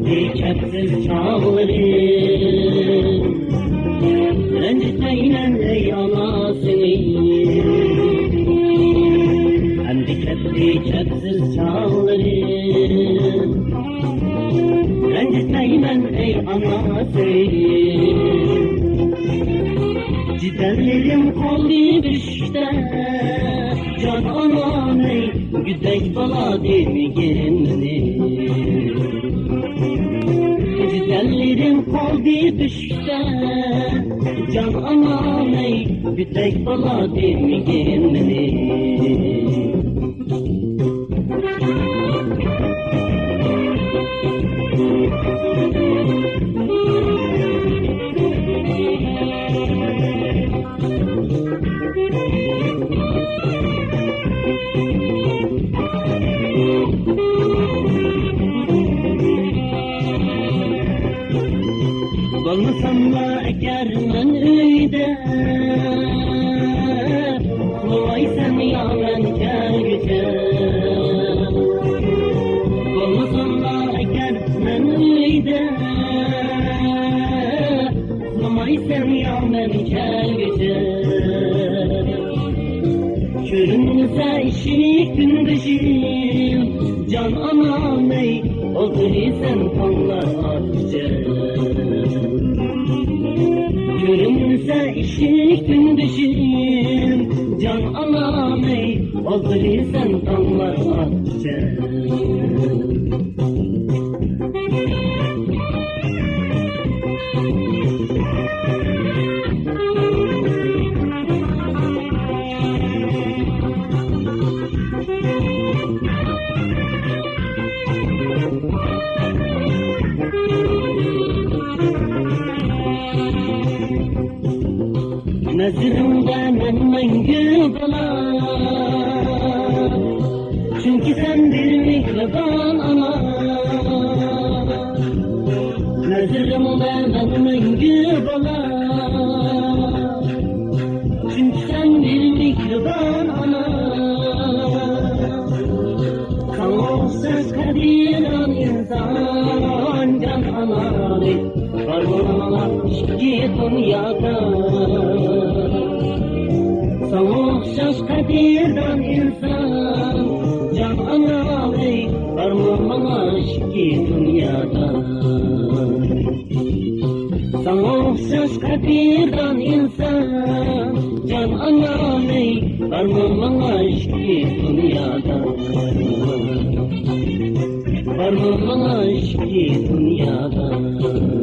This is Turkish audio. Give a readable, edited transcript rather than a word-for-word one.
Diketsiz çağları rencitmeyle ey anasını. Diketsiz çağları rencitmeyle ey anasını. Ciderlerim kaldı düşte can anam ey güdek bala demgerimdi. Ciderlerim kaldı düşte can anam ey güdek bala demgerimdi. Olmasam da eğer ben öyle vay sen ya ben gerçek. Olmasam da eğer ben öyle vay sen ya ben gerçek. Körünse işi gündüzüm can anam ey o gri sen kanlar atacak. Görünse işi gündüzüm can anam ey o gri sen kanlar atacak. Nazırımda mengü bala çünkü sen bir mihriban ana. Nazırımda mengü bala çünkü sen bir mihriban ana. Kavuşsuz kadiran insan can anari varmana şiki dünyada. Kavuşsuz kadiran insan can anari varmana şiki dünyada. Kavuşsuz kadiran insan can anari varmana şiki dünyada. Varmana şiki dünyada.